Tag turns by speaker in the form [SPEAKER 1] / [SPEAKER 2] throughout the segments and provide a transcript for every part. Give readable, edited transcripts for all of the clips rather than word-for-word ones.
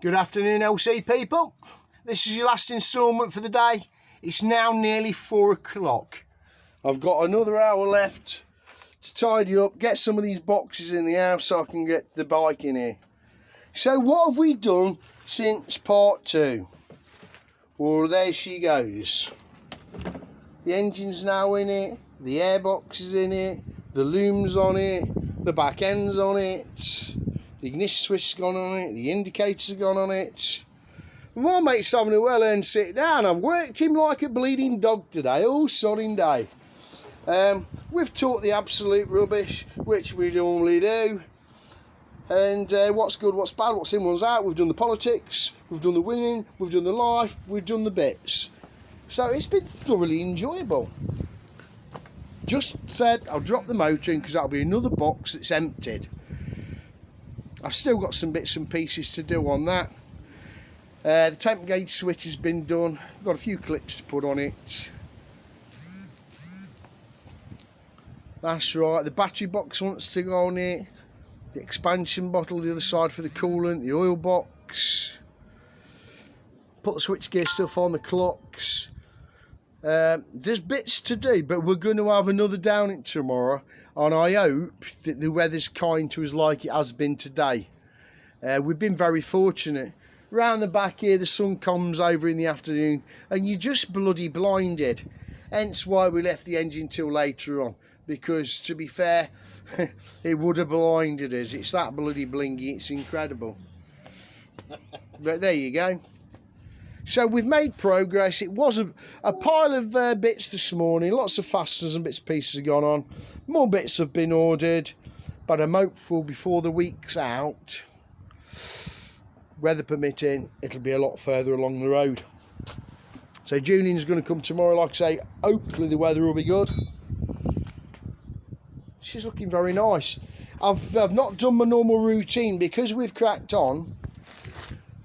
[SPEAKER 1] Good afternoon, LC people. This is your last instalment for the day. It's now nearly 4 o'clock. I've got another hour left to tidy up, get some of these boxes in the house so I can get the bike in here. So what have we done since part 2? Well, there she goes. The engine's now in it, the airbox is in it, the loom's on it, the back end's on it, the ignition switch has gone on it, the indicators have gone on it. My mate's having a well-earned sit down. I've worked him like a bleeding dog today, all sodding day. We've taught the absolute rubbish, which we normally do. And what's good, what's bad, what's in, what's out. We've done the politics, we've done the winning, we've done the life, we've done the bits. So it's been thoroughly enjoyable. Just said I'll drop the motor in because that'll be another box that's emptied. I've still got some bits and pieces to do on that. The temp gauge switch has been done. I've got a few clips to put on it. That's right, the battery box wants to go on it. The expansion bottle the other side for the coolant, the oil box. Put the switchgear stuff on, the clocks. There's bits to do, but we're going to have another Downing tomorrow, and I hope that the weather's kind to us like it has been today. We've been very fortunate. Round the back here, the sun comes over in the afternoon, and you're just bloody blinded. Hence why we left the engine till later on, because to be fair, it would have blinded us. It's that bloody blingy, it's incredible. But there you go. So we've made progress. It was a pile of bits this morning. Lots of fasteners and bits and pieces have gone on. More bits have been ordered, but I'm hopeful before the week's out, weather permitting, it'll be a lot further along the road. So Julian's going to come tomorrow. Like I say, hopefully the weather will be good. She's looking very nice. I've not done my normal routine because we've cracked on.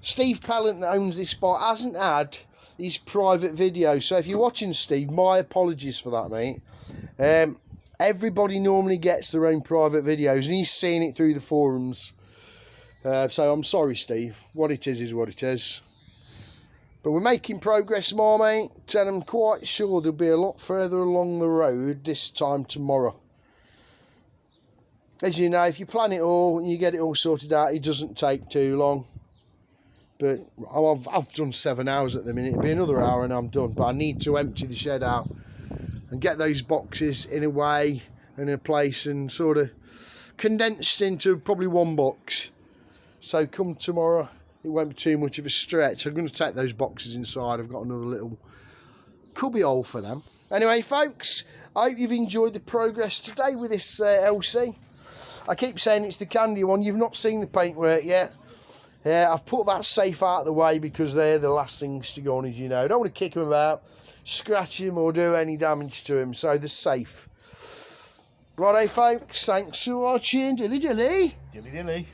[SPEAKER 1] Steve Pellant that owns this spot hasn't had his private video, so if you're watching, Steve, my apologies for that, mate. Everybody normally gets their own private videos and he's seeing it through the forums, so I'm sorry, Steve. What it is what it is, but we're making progress, my mate, and I'm quite sure they'll be a lot further along the road this time tomorrow. As you know, if you plan it all and you get it all sorted out, it doesn't take too long. But I've done 7 hours at the minute. It'll be another hour and I'm done. But I need to empty the shed out and get those boxes in a way and in a place and sort of condensed into probably one box. So come tomorrow, it won't be too much of a stretch. I'm going to take those boxes inside. I've got another little cubby hole for them. Anyway, folks, I hope you've enjoyed the progress today with this LC. I keep saying it's the candy one. You've not seen the paintwork yet. Yeah, I've put that safe out of the way because they're the last things to go on, as you know. I don't want to kick them about, scratch them or do any damage to them, so they're safe. Righto, folks, thanks for watching. Dilly dilly.
[SPEAKER 2] Dilly dilly.